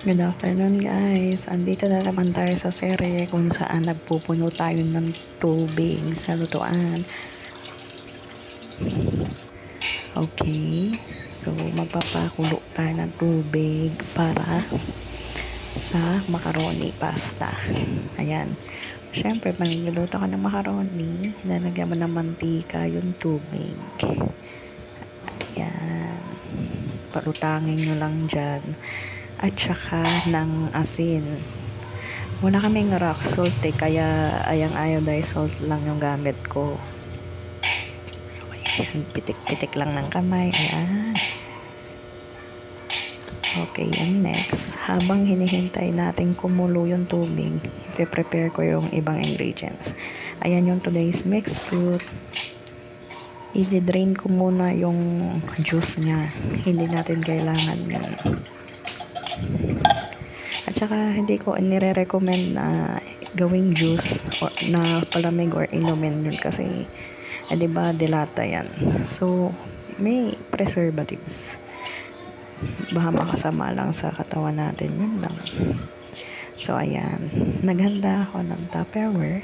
Good afternoon guys. Andito na naman tayo sa serye kung saan nagpupuno tayo ng tubig sa lutuan. Okay. So magpapakulo tayo ng tubig para sa macaroni pasta. Ayan. Siyempre, pag niluluto ka ng macaroni, lalagyan mo ng mantika yung tubig. Ayan. Palutangin nyo lang dyan. At saka ng asin. Wala kaming rock salt kaya ayang iodized salt lang yung gamit ko. Ayan, pitik-pitik lang ng kamay. Ayan. Okay, and next, habang hinihintay natin kumulo yung tubig, i-prepare ko yung ibang ingredients. Ayan yung today's mixed fruit. I-drain ko muna yung juice niya. Hindi natin kailangan yun. At saka hindi ko nire-recommend na gawing juice or na palamig or inumin yun kasi diba dilata yan. So may preservatives. Baka makasama lang sa katawan natin yun lang. So ayan, naghanda ako ng Tupperware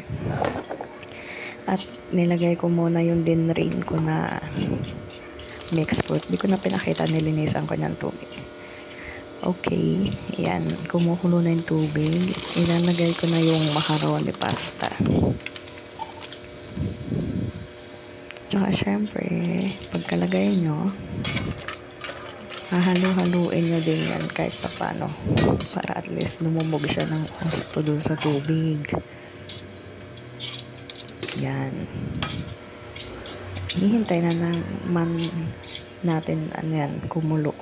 at nilagay ko muna yung dinrain ko na mixed fruit. Di ko na pinakita, nilinisan ko ng tubig. Okay, yan. Kumukulo na yung tubig. Ilalagay ko na yung macaroni pasta. Tsaka syempre, pagkalagay nyo, hahalu-haluin nyo din yan kahit pa paano. Para at least lumubog siya ng gusto dun sa tubig. Yan. Hihintay na naman natin yan, kumulo.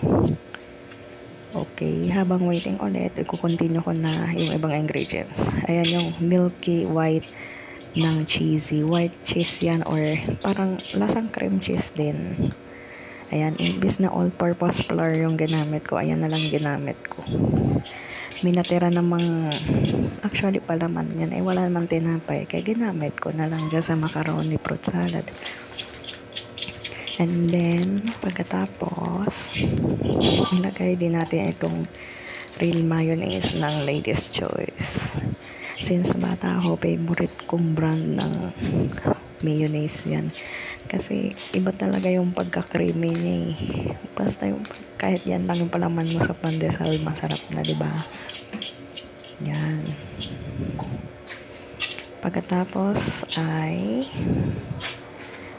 Okay, habang waiting ulit, i-continue ko na yung ibang ingredients. Ayan yung milky white ng cheesy. White cheese yan or parang lasang cream cheese din. Ayan, imbis na all-purpose flour yung ginamit ko, ayan na lang ginamit ko. Minatira namang, actually palaman yan, wala namang tinapay. Kaya ginamit ko na lang dyan sa macaroni fruit salad. And then, pagkatapos, ilagay din natin itong real mayonnaise ng Lady's Choice. Since bata ako, favorite kong brand ng mayonnaise yan. Kasi iba talaga yung pagka-creamy niya eh. Basta yung, kahit yan lang yung palaman mo sa pandesal, masarap na, diba? Yan. Pagkatapos ay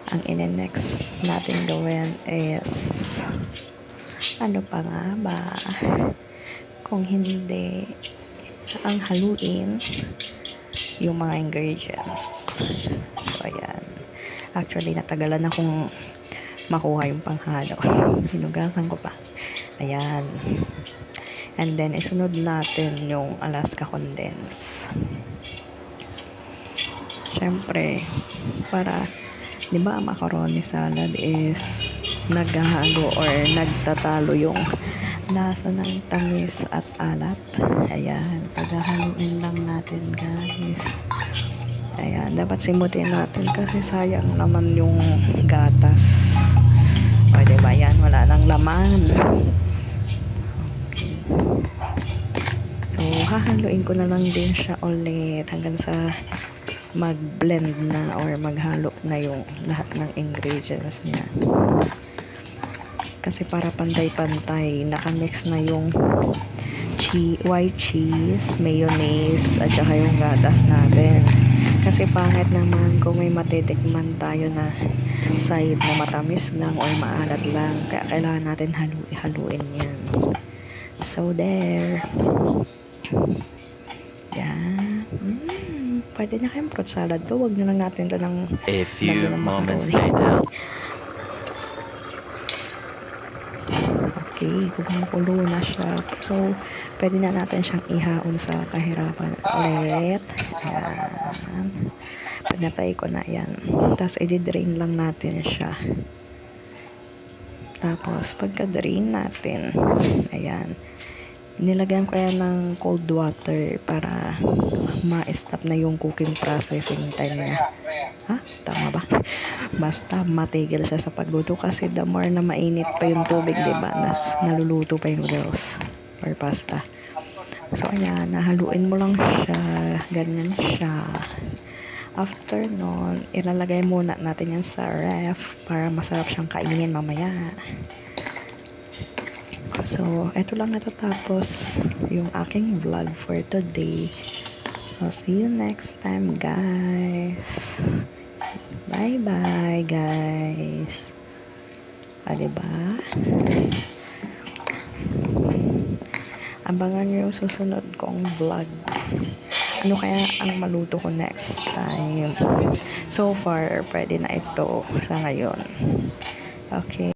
ang ine-next natin gawin is ano pa nga ba kung hindi ang haluin yung mga ingredients. So ayan, actually natagalan na kung makuha yung panghalo. Sinugasan ko pa. Ayan, and then isunod natin yung Alaska condense. Syempre para, di ba, macaroni salad is naghahalo or nagtatalo yung lasa ng tamis at alat. Ayan, paghahaluin lang natin guys. Ayan, dapat simutin natin kasi sayang naman yung gatas. O diba, yan, wala nang laman. Okay. So, hahaluin ko na lang din siya ulit hanggang sa mag-blend na or maghalo na yung lahat ng ingredients niya. Kasi para pantay-pantay, nakamix na yung white cheese, mayonnaise, at saka yung gatas natin. Kasi pangit naman kung may matitikman tayo na side na matamis lang or maalat lang. Kaya kailangan natin haluin yan. So there. Yan. Pwede na kayong fruit salad to. Huwag na lang natin ito ng a few moments later. Okay, kumukulo na siya. So, pwede na natin siyang ihaon sa kahirapan ulit. Ayan. Pinatay ko na yan. Tapos, i-drain lang natin siya. Tapos, pagka-drain natin, ayan, nilagyan ko yan ng cold water para ma-stop na yung cooking processing time niya. Ha? Tama ba? Basta matigil siya sa pagluto kasi the more na mainit pa yung tubig, diba, na naluluto pa yung noodles or pasta. So, ayan, nahaluin mo lang siya. Ganyan siya. After nun, ilalagay muna natin yan sa ref para masarap siyang kainin mamaya. So, eto lang natatapos yung aking vlog for today. So, see you next time, guys. Bye-bye, guys. Diba? Abangan nyo yung susunod kong vlog. Ano kaya ang maluto ko next time? So far, pwede na ito sa ngayon. Okay.